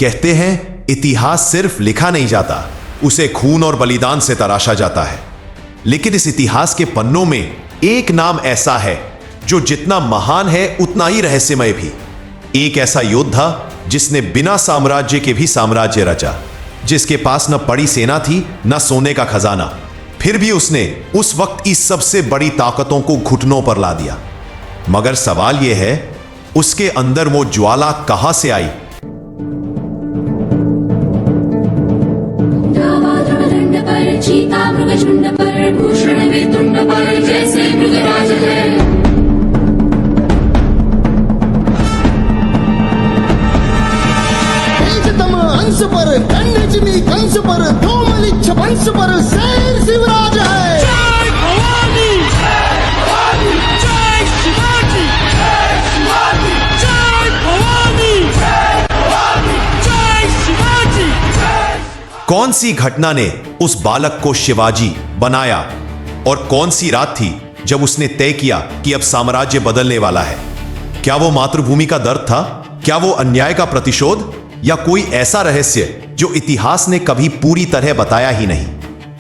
कहते हैं इतिहास सिर्फ लिखा नहीं जाता, उसे खून और बलिदान से तराशा जाता है। लेकिन इस इतिहास के पन्नों में एक नाम ऐसा है जो जितना महान है उतना ही रहस्यमय भी। एक ऐसा योद्धा जिसने बिना साम्राज्य के भी साम्राज्य रचा, जिसके पास न बड़ी सेना थी न सोने का खजाना, फिर भी उसने उस वक्त इस सबसे बड़ी ताकतों को घुटनों पर ला दिया। मगर सवाल यह है, उसके अंदर वो ज्वाला कहां से आई? चीता मृगझुंड पर, भूषण वेतुंड पर, जैसे मृगराज है। तेजतम अंश पर, कन्यजनी कंस पर, धूमलिच्छ वंश पर शेर शिवराज है। जय भवानी, जय भवानी, जय शिवाजी, जय शिवाजी, जय भवानी, जय भवानी, जय शिवाजी। कौन सी घटना ने उस बालक को शिवाजी बनाया और कौन सी रात थी जब उसने तय किया कि अब साम्राज्य बदलने वाला है? क्या वो मातृभूमि का दर्द था? क्या वो अन्याय का प्रतिशोध? या कोई ऐसा रहस्य जो इतिहास ने कभी पूरी तरह बताया ही नहीं?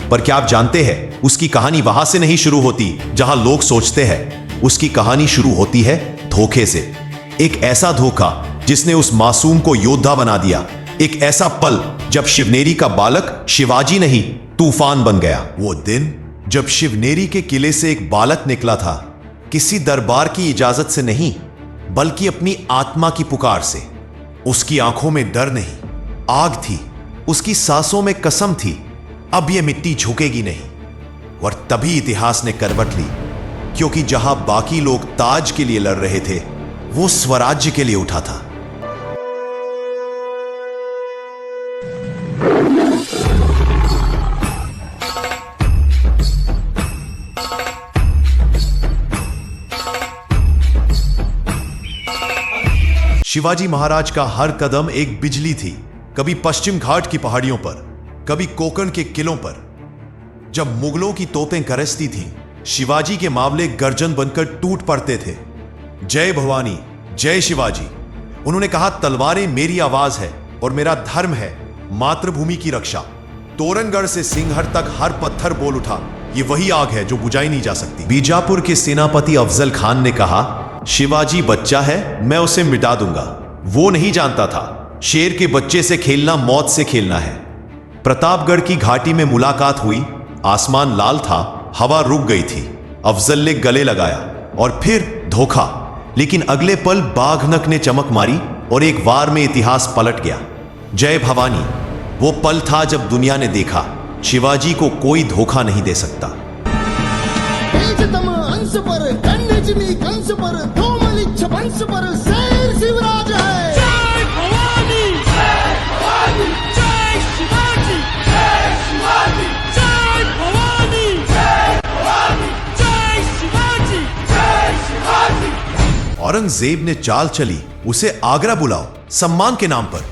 पर क्या आप जानते हैं, उसकी कहानी वहां से नहीं शुरू होती जहां लोग सोचते हैं। उसकी कहानी शुरू होती है धोखे से। एक ऐसा धोखा जिसने उस मासूम को योद्धा बना दिया। एक ऐसा पल जब शिवनेरी का बालक शिवाजी नहीं, तूफान बन गया। वो दिन जब शिवनेरी के किले से एक बालक निकला था, किसी दरबार की इजाजत से नहीं, बल्कि अपनी आत्मा की पुकार से। उसकी आंखों में डर नहीं, आग थी। उसकी सांसों में कसम थी, अब यह मिट्टी झुकेगी नहीं। और तभी इतिहास ने करवट ली, क्योंकि जहां बाकी लोग ताज के लिए लड़ रहे थे, वो स्वराज्य के लिए उठा था। शिवाजी महाराज का हर कदम एक बिजली थी। कभी पश्चिम घाट की पहाड़ियों पर, कभी कोकण के किलों पर। जब मुगलों की तोपें गरजती थीं, शिवाजी के मावले गर्जन बनकर टूट पड़ते थे। जय भवानी, जय शिवाजी। उन्होंने कहा, तलवारें मेरी आवाज है और मेरा धर्म है मातृभूमि की रक्षा। तोरणगढ़ से सिंहर तक हर पत्थर बोल उठा, ये वही आग है जो बुझाई नहीं जा सकती। बीजापुर के सेनापति अफजल खान ने कहा, शिवाजी बच्चा है, मैं उसे मिटा दूंगा। वो नहीं जानता था, शेर के बच्चे से खेलना मौत से खेलना है। प्रतापगढ़ की घाटी में मुलाकात हुई। आसमान लाल था, हवा रुक गई थी। अफजल ने गले लगाया और फिर धोखा। लेकिन अगले पल बाघनक ने चमक मारी और एक वार में इतिहास पलट गया। जय भवानी वो पल था जब दुनिया ने देखा, शिवाजी को कोई धोखा नहीं दे सकता। तेजतम अंश पर, कन्यजनी कंस पर, धूमलिच्छ वंश पर शेर शिवराज है। जय भवानी, जय भवानी, जय शिवाजी, जय शिवाजी, जय भवानी, जय भवानी, जय शिवाजी, जय शिवाजी। औरंगजेब ने चाल चली, उसे आगरा बुलाओ सम्मान के नाम पर।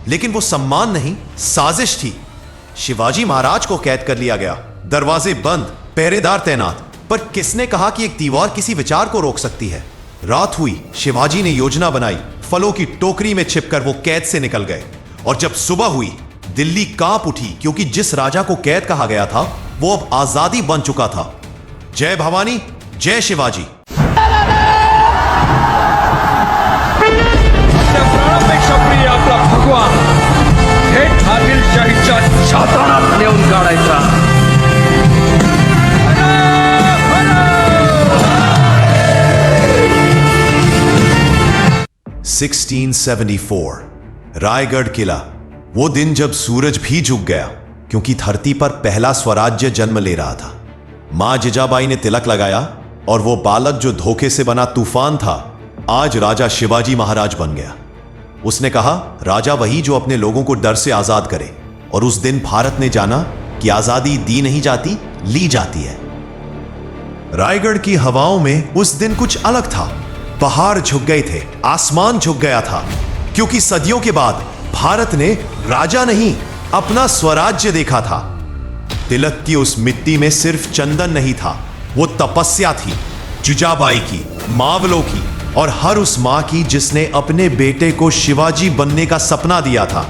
लेकिन वो सम्मान नहीं, साजिश थी। शिवाजी महाराज को कैद कर लिया गया, दरवाजे बंद, पहरेदार तैनात। पर किसने कहा कि एक दीवार किसी विचार को रोक सकती है? रात हुई, शिवाजी ने योजना बनाई। फलों की टोकरी में छिपकर वो कैद से निकल गए। और जब सुबह हुई, दिल्ली कांप उठी, क्योंकि जिस राजा को कैद कहा गया था, वो अब आजादी बन चुका था। जय भवानी, जय शिवाजी। प्राणापेक्षा प्रिय आपला भगवान थेट आदिलशाहीच्या छाताडात नेऊन काढायचा। 1674 रायगढ़ किला। वो दिन जब सूरज भी झुक गया, क्योंकि धरती पर पहला स्वराज्य जन्म ले रहा था। मां जिजाबाई ने तिलक लगाया और वो बालक जो धोखे से बना तूफान था, आज राजा शिवाजी महाराज बन गया। उसने कहा, राजा वही जो अपने लोगों को डर से आजाद करे। और उस दिन भारत ने जाना कि आजादी दी नहीं जाती, ली जाती है। रायगढ़ की हवाओं में उस दिन कुछ अलग था। पहाड़ झुक गए थे, आसमान झुक गया था, क्योंकि सदियों के बाद भारत ने राजा नहीं, अपना स्वराज्य देखा था। तिलक की उस मिट्टी में सिर्फ चंदन नहीं था, वो तपस्या थी। जिजाबाई की, मावलों की और हर उस मां की जिसने अपने बेटे को शिवाजी बनने का सपना दिया था।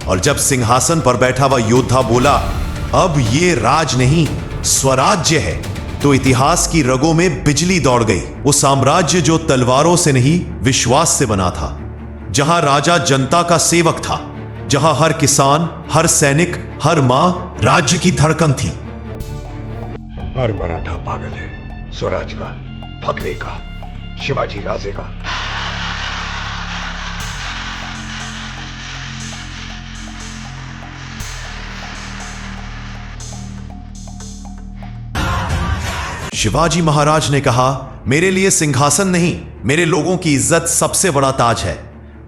और जब सिंहासन पर बैठा हुआ योद्धा बोला, अब ये राज नहीं स्वराज्य है, तो इतिहास की रगों में बिजली दौड़ गई। वो साम्राज्य जो तलवारों से नहीं विश्वास से बना था, जहां राजा जनता का सेवक था, जहां हर किसान, हर सैनिक, हर मां राज्य की धड़कन थी। हर मराठा पागल है स्वराज का, फकरे का, शिवाजी राजे का। शिवाजी महाराज ने कहा, मेरे लिए सिंहासन नहीं, मेरे लोगों की इज्जत सबसे बड़ा ताज है।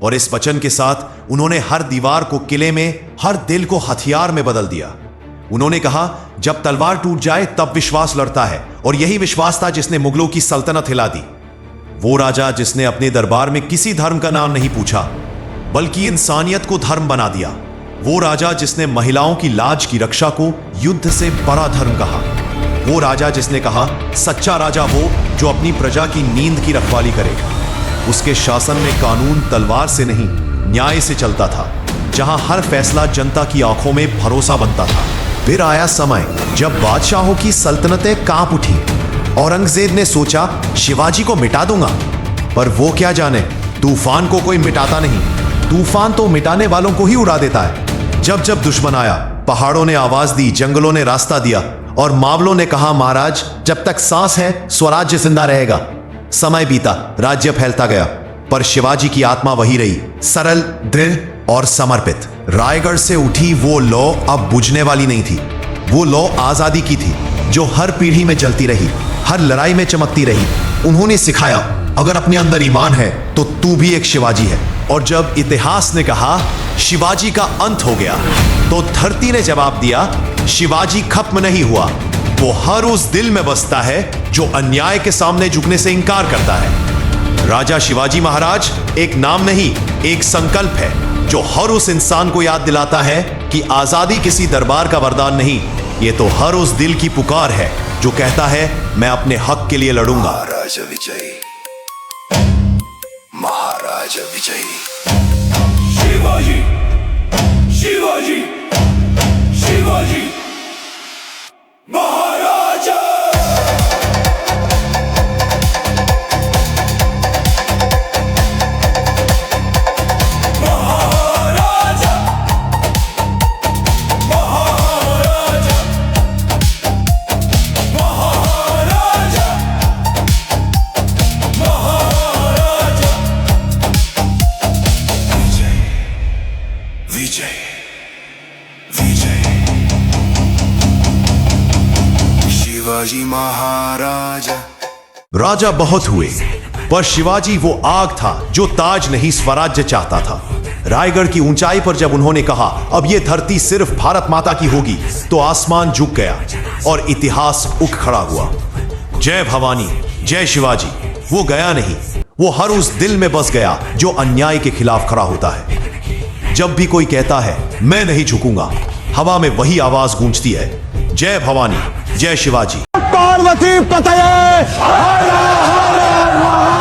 और इस वचन के साथ उन्होंने हर दीवार को किले में, हर दिल को हथियार में बदल दिया। उन्होंने कहा, जब तलवार टूट जाए तब विश्वास लड़ता है, और यही विश्वास था जिसने मुगलों की सल्तनत हिला दी। वो राजा जिसने अपने दरबार में किसी धर्म का नाम नहीं पूछा, बल्कि इंसानियत को धर्म बना दिया। वो राजा जिसने महिलाओं की लाज की रक्षा को युद्ध से बड़ा धर्म कहा। वो राजा जिसने कहा, सच्चा राजा वो जो अपनी प्रजा की नींद की रखवाली करे। उसके शासन में कानून तलवार से नहीं न्याय से चलता था, जहां हर फैसला जनता की आंखों में भरोसा बनता था। फिर आया समय जब बादशाहों की सल्तनतें कांप उठी। औरंगजेब ने सोचा, शिवाजी को मिटा दूंगा, पर वो क्या जाने, तूफान को कोई मिटाता नहीं, तूफान तो मिटाने वालों को ही उड़ा देता है। जब जब दुश्मन आया, पहाड़ों ने आवाज दी, जंगलों ने रास्ता दिया, और मावलों ने कहा, महाराज जब तक सांस है स्वराज्य जिंदा रहेगा। समय बीता, राज्य फैलता गया, पर शिवाजी की आत्मा वही रही, सरल, दृढ़ और समर्पित। रायगढ़ से उठी वो लौ अब बुझने वाली नहीं थी। वो लौ आजादी की थी, जो हर पीढ़ी में जलती रही, हर लड़ाई में चमकती रही। उन्होंने सिखाया, अगर अपने अंदर ईमान है तो तू भी एक शिवाजी है। और जब इतिहास ने कहा शिवाजी का अंत हो गया, तो धरती ने जवाब दिया, शिवाजी खत्म नहीं हुआ, वो हर उस दिल में बसता है जो अन्याय के सामने झुकने से इनकार करता है। राजा शिवाजी महाराज एक नाम नहीं, एक संकल्प है, जो हर उस इंसान को याद दिलाता है कि आजादी किसी दरबार का वरदान नहीं, ये तो हर उस दिल की पुकार है जो कहता है, मैं अपने हक के लिए लड़ूंगा। महाराज विजयी, महाराज विजयी। शिवाजी, शिवाजी, शिवाजी महाराजा। महाराजा, महाराजा, महाराजा, महाराजा। विजय, विजय, शिवाजी महाराजा। राजा बहुत हुए, पर शिवाजी वो आग था जो ताज नहीं स्वराज्य चाहता था। रायगढ़ की ऊंचाई पर जब उन्होंने कहा, अब ये धरती सिर्फ भारत माता की होगी, तो आसमान झुक गया और इतिहास उठ खड़ा हुआ। जय भवानी, जय शिवाजी। वो गया नहीं, वो हर उस दिल में बस गया जो अन्याय के खिलाफ खड़ा होता है। जब भी कोई कहता है मैं नहीं झुकूंगा, हवा में वही आवाज गूंजती है, जय भवानी, जय शिवाजी। पार्वती पतये हर हर महादेव।